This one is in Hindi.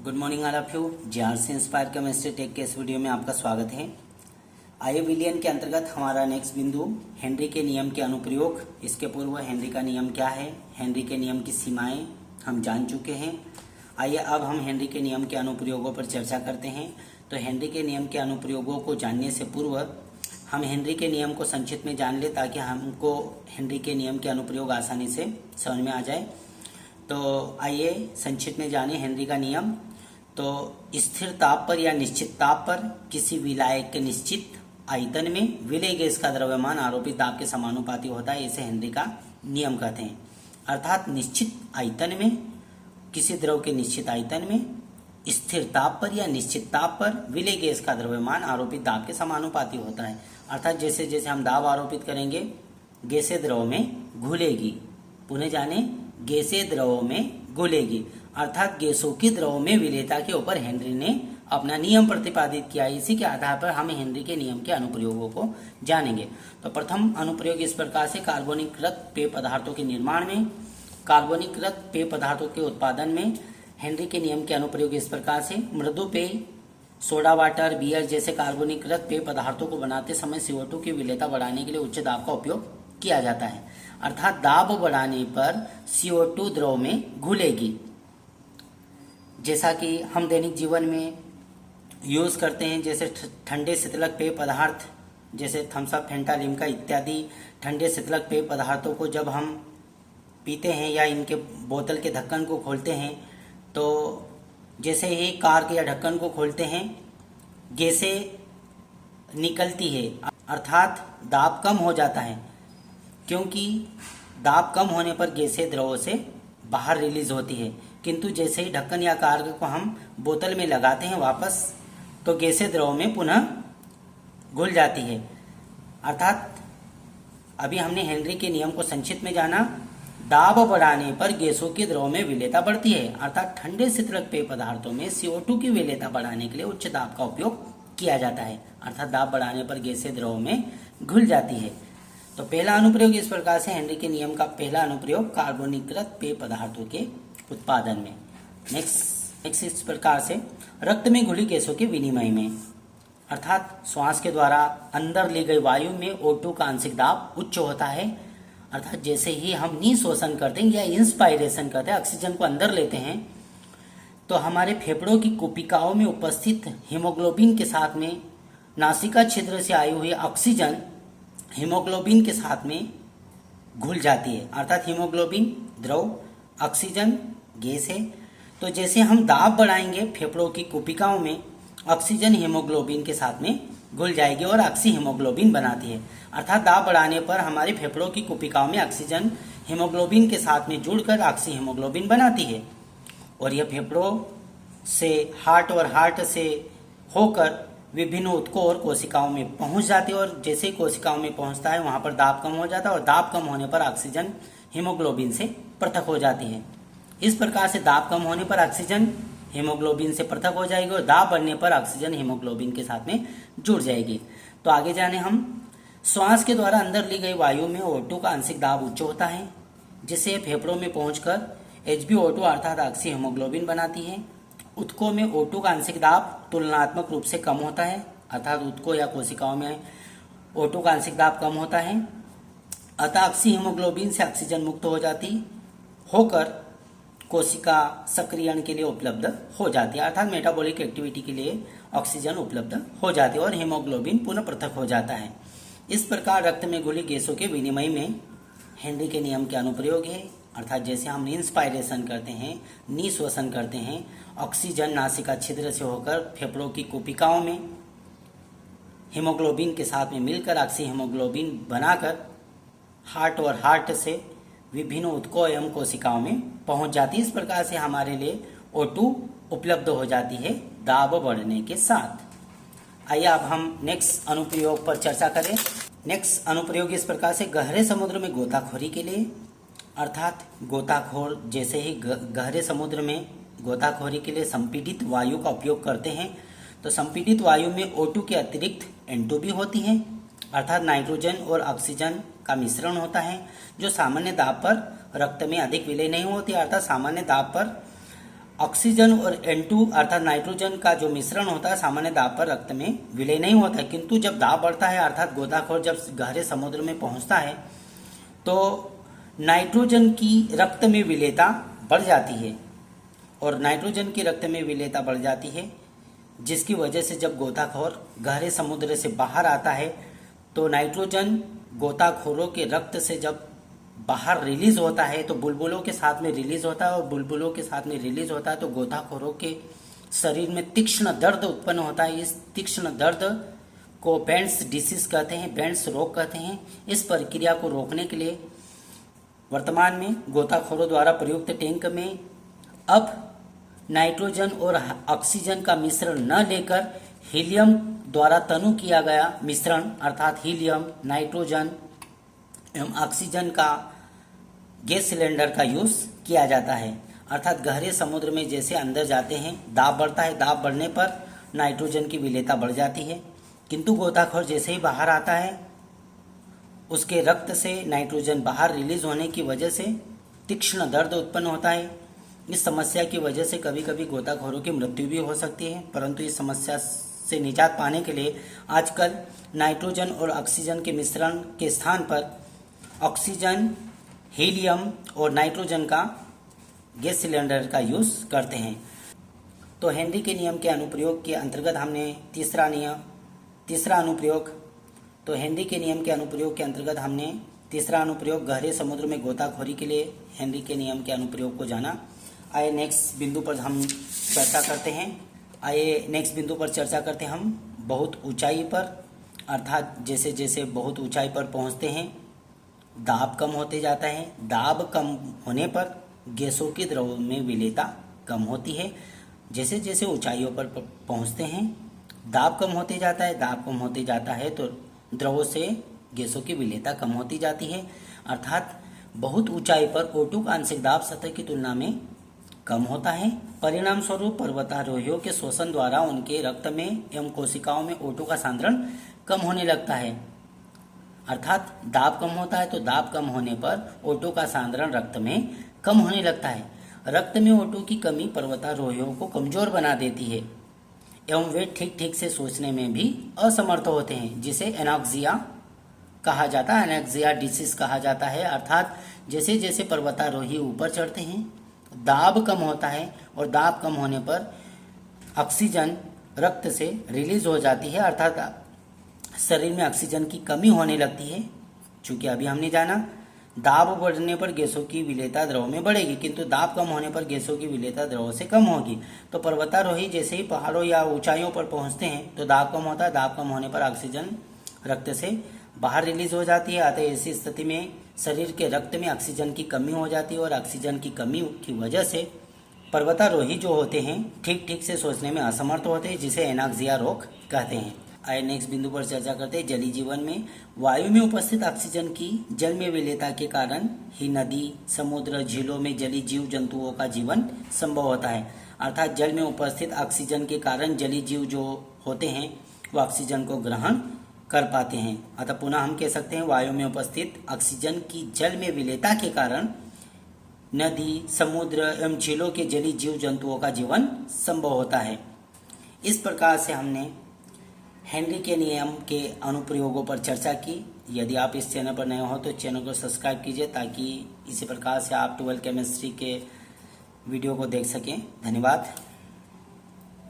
Good morning all of you. JRC inspire chemistry tech के इस वीडियो में आपका स्वागत है। आइए विलियन के अंतर्गत हमारा नेक्स्ट बिंदु हेनरी के नियम के अनुप्रयोग। इसके पूर्व हेनरी का नियम क्या है, हेनरी के नियम की सीमाएं हम जान चुके हैं। आइए अब हम हेनरी के नियम के अनुप्रयोगों पर चर्चा करते हैं। तो हेनरी के नियम के अनुप्रयोगों को जानने से पूर्व हम हेनरी के नियम को संक्षिप्त में जान ले, ताकि हमको हेनरी के नियम के अनुप्रयोग आसानी से समझ में आ जाए। तो आइए संक्षिप्त में जाने हेनरी का नियम। तो स्थिर ताप पर या निश्चित ताप पर किसी विलायक के निश्चित आयतन में विलेय गैस का द्रव्यमान आरोपित दाब के समानुपाती होता है, इसे हेनरी का नियम कहते हैं। अर्थात निश्चित आयतन में, किसी द्रव के निश्चित आयतन में स्थिर ताप पर या निश्चित ताप पर विलेय गैस का द्रव्यमान आरोपित दाब के समानुपाती होता है। अर्थात जैसे जैसे हम दाब आरोपित करेंगे गैसें द्रव में घुलेगी। पुनः जाने, गैसें द्रव में घुलेगी, अर्थात गैसों की द्रव में विलेयता के ऊपर हेनरी ने अपना नियम प्रतिपादित किया। इसी के आधार पर हम हेनरी के नियम के अनुप्रयोगों को जानेंगे। तो प्रथम अनुप्रयोग इस प्रकार से, कार्बोनिकृत पेय पदार्थों के निर्माण में, कार्बोनिकृत पेय पदार्थों के उत्पादन में हेनरी के नियम के अनुप्रयोग इस प्रकार से। मृदु पेय, सोडा वाटर, बियर जैसे कार्बोनिकृत पेय पदार्थों को बनाते समय CO2 की विलेयता बढ़ाने के लिए उच्च दाब का उपयोग किया जाता है। अर्थात दाब बढ़ाने पर CO2 द्रव में घुलेगी। जैसा कि हम दैनिक जीवन में यूज करते हैं, जैसे ठंडे शीतलक पेय पदार्थ जैसे थम्स अप, फेंटा, लिम्का इत्यादि ठंडे शीतलक पेय पदार्थों को जब हम पीते हैं या इनके बोतल के ढक्कन को खोलते हैं, तो जैसे ही कार के या ढक्कन को खोलते हैं गैसें निकलती है, अर्थात दाब कम हो जाता है। क्योंकि दाब कम होने पर गैसें द्रव से बाहर रिलीज होती है, किंतु जैसे ही ढक्कन या कार को हम बोतल में लगाते हैं वापस, तो गैसें द्रव में पुनः घुल जाती है। अर्थात अभी हमने हेनरी के नियम को संक्षिप्त में जाना। दाब बढ़ाने पर गैसों की द्रव में विलेयता बढ़ती है, अर्थात ठंडे शीतलक पेय पदार्थों में CO2 की विलेयता बढ़ाने के लिए उच्च दाब का उपयोग किया जाता है। अर्थात दाब बढ़ाने पर गैसें द्रव में घुल जाती है। तो पहला अनुप्रयोग इस प्रकार से, हेनरी के नियम का पहला अनुप्रयोग कार्बोनिकृत पेय पदार्थों के उत्पादन में। नेक्स्ट इस प्रकार से, रक्त में घुली गैसों के विनिमय में, अर्थात श्वास के द्वारा अंदर ली गई वायु में O2 का आंशिक दाब उच्च होता है। अर्थात जैसे ही हम निःश्वसन करते हैं या इंस्पायरेशन करते हैं, ऑक्सीजन को अंदर लेते हैं, तो हमारे फेफड़ों की कुपिकाओं में उपस्थित हीमोग्लोबिन के साथ में नासिका छिद्र से आई हुई ऑक्सीजन हीमोग्लोबिन के साथ में घुल जाती है। अर्थात हीमोग्लोबिन द्रव, ऑक्सीजन गैस है। तो जैसे हम दाब बढ़ाएंगे, फेफड़ों की कुपिकाओं में ऑक्सीजन हीमोग्लोबिन के साथ में घुल जाएगी और ऑक्सी हीमोग्लोबिन बनाती है। अर्थात दाब बढ़ाने पर हमारी फेफड़ों की कुपिकाओं में ऑक्सीजन हीमोग्लोबिन के साथ में जुड़कर ऑक्सी हीमोग्लोबिन बनाती है, और यह फेफड़ों से हार्ट से होकर विभिन्न ऊतकों और कोशिकाओं में पहुंच जाती है, और जैसे ही कोशिकाओं में पहुंचता है वहां पर दाब कम हो जाता है, और दाब कम होने पर ऑक्सीजन हीमोग्लोबिन से पृथक हो जाती है। इस प्रकार से दाब कम होने पर ऑक्सीजन हीमोग्लोबिन से पृथक हो जाएगी, और दाब बढ़ने पर ऑक्सीजन हीमोग्लोबिन के साथ में जुड़ जाएगी। तो आगे जाने हम, श्वास के द्वारा अंदर ली गई वायु में O2 का आंशिक दाब उच्च होता है, जिससे फेफड़ों में पहुंचकर HbO2 अर्थात ऑक्सी हीमोग्लोबिन बनाती है। ऊतकों में O2 का आंशिक दाब तुलनात्मक रूप से कम होता है, अर्थात ऊतकों या कोशिकाओं में O2 का आंशिक दाब कम होता है। अतः ऑक्सी हीमोग्लोबिन से ऑक्सीजन मुक्त हो जाती होकर कोशिका सक्रियण के लिए उपलब्ध हो जाती है, अर्थात मेटाबॉलिक एक्टिविटी के लिए ऑक्सीजन उपलब्ध हो जाती है और हीमोग्लोबिन पुनः पृथक हो जाता है। इस प्रकार रक्त में घुली गैसों के विनिमय में हेनरी के नियम के अनुप्रयोग है। अर्थात जैसे हम इंस्पायरेशन करते हैं, निःश्वसन करते हैं, ऑक्सीजन नासिका छिद्र से होकर फेफड़ों की कुपिकाओं में हीमोग्लोबिन के साथ में मिलकर ऑक्सी हीमोग्लोबिन बनाकर हार्ट से विभिन्न ऊतकों एवं कोशिकाओं में पहुंच जाती है। इस प्रकार से हमारे लिए O2 उपलब्ध हो जाती है दाब बढ़ने के साथ। आइए अब हम नेक्स्ट अनुप्रयोग पर चर्चा करें। नेक्स्ट अनुप्रयोग इस प्रकार से, गहरे समुद्र में गोताखोरी के लिए, अर्थात गोताखोर जैसे ही गहरे समुद्र में गोताखोरी के लिए संपीड़ित वायु का उपयोग करते हैं, तो संपीड़ित वायु में O2 के अतिरिक्त N2 भी होती है, अर्थात नाइट्रोजन और ऑक्सीजन का मिश्रण होता है, जो सामान्य दाब पर रक्त में अधिक विलय नहीं होती। अर्थात सामान्य दाब पर ऑक्सीजन और N2 अर्थात नाइट्रोजन का जो मिश्रण होता है सामान्य दाब पर रक्त में विलय नहीं होता है, किंतु जब दाब बढ़ता है अर्थात गोताखोर जब गहरे समुद्र में पहुंचता है तो नाइट्रोजन की रक्त में विलेयता बढ़ जाती है और नाइट्रोजन की रक्त में विलेयता बढ़ जाती है, जिसकी वजह से जब गोताखोर गहरे समुद्र से बाहर आता है तो नाइट्रोजन गोताखोरों के रक्त से जब बाहर रिलीज होता है तो बुलबुलों के साथ में रिलीज होता है और बुलबुलों के साथ में रिलीज होता है तो गोताखोरों के शरीर में तीक्ष्ण दर्द उत्पन्न होता है। इस तीक्ष्ण दर्द को बेंट्स डिसीज कहते हैं, बेंट्स रोग कहते हैं। इस प्रक्रिया को रोकने के लिए वर्तमान में गोताखोरों द्वारा प्रयुक्त टैंक में अब नाइट्रोजन और ऑक्सीजन का मिश्रण न लेकर हीलियम द्वारा तनु किया गया मिश्रण अर्थात हीलियम, नाइट्रोजन एवं ऑक्सीजन का गैस सिलेंडर का यूज किया जाता है। अर्थात गहरे समुद्र में जैसे अंदर जाते हैं दाब बढ़ता है, दाब बढ़ने पर नाइट्रोजन की विलेयता बढ़ जाती है, किंतु गोताखोर जैसे ही बाहर आता है उसके रक्त से नाइट्रोजन बाहर रिलीज होने की वजह से तीक्ष्ण दर्द उत्पन्न होता है। इस समस्या की वजह से कभी कभी गोताखोरों की मृत्यु भी हो सकती है, परंतु इस समस्या से निजात पाने के लिए आजकल नाइट्रोजन और ऑक्सीजन के मिश्रण के स्थान पर ऑक्सीजन, हीलियम और नाइट्रोजन का गैस सिलेंडर का यूज करते हैं। तो हेनरी के नियम के अनुप्रयोग के अंतर्गत हमने तीसरा अनुप्रयोग गहरे समुद्र में गोताखोरी के लिए हेनरी के नियम के अनुप्रयोग को जाना। आइए नेक्स्ट बिंदु पर चर्चा करते हैं हम बहुत ऊंचाई पर, अर्थात जैसे जैसे बहुत ऊंचाई पर पहुंचते हैं दाब कम होते जाता है। दाब कम होने पर गैसों की द्रव में विलेयता कम होती है। जैसे जैसे ऊंचाइयों पर पहुंचते हैं दाब कम होते जाता है, दाब कम होते जाता है तो द्रवों से गैसों की विलेयता कम होती जाती है। अर्थात बहुत ऊंचाई पर O2 का आंशिक दाब सतह की तुलना में कम होता है। परिणाम स्वरूप पर्वतारोहियों के शोषण द्वारा उनके रक्त में एवं कोशिकाओं में O2 का सांद्रण कम होने लगता है। अर्थात दाब कम होता है तो दाब कम होने पर O2 का सांद्रण रक्त में कम होने लगता है। रक्त में O2 की कमी पर्वतारोहियों को कमजोर बना देती है एवं वे ठीक ठीक से सोचने में भी असमर्थ होते हैं, जिसे एनॉक्सिया कहा जाता है, एनॉक्सिया डिसीज कहा जाता है। अर्थात जैसे जैसे पर्वतारोही ऊपर चढ़ते हैं दाब कम होता है और दाब कम होने पर ऑक्सीजन रक्त से रिलीज हो जाती है, अर्थात शरीर में ऑक्सीजन की कमी होने लगती है। चूंकि अभी हमने जाना दाब बढ़ने पर गैसों की विलेयता द्रव में बढ़ेगी, किंतु दाब कम होने पर गैसों की विलेयता द्रव से कम होगी। तो पर्वतारोही जैसे ही पहाड़ों या ऊंचाइयों पर पहुंचते हैं तो दाब कम होता है, दाब कम होने पर ऑक्सीजन रक्त से बाहर रिलीज हो जाती है। अतः ऐसी स्थिति में शरीर के रक्त में ऑक्सीजन की कमी हो जाती है और ऑक्सीजन की कमी की वजह से पर्वतारोही जो होते हैं ठीक ठीक से सोचने में असमर्थ होते हैं, जिसे एनॉक्सिया रोग कहते हैं। आइए नेक्स्ट बिंदु पर चर्चा करते हैं जलीय जीवन में वायु में उपस्थित ऑक्सीजन की जल में विलेयता के कारण ही नदी, समुद्र, झीलों में जलीय जीव जंतुओं का जीवन संभव होता है। अर्थात जल में उपस्थित ऑक्सीजन के कारण जलीय जीव जो होते हैं वो ऑक्सीजन को ग्रहण कर पाते हैं। अतः पुनः हम कह सकते हैं वायु में उपस्थित ऑक्सीजन की जल में विलेयता के कारण नदी, समुद्र एवं झीलों के जलीय जीव जंतुओं का जीवन संभव होता है। इस प्रकार से हमने हेनरी के नियम के अनुप्रयोगों पर चर्चा की। यदि आप इस चैनल पर नए हो तो चैनल को सब्सक्राइब कीजिए ताकि इसी प्रकार से आप 12 केमिस्ट्री के वीडियो को देख सकें। धन्यवाद।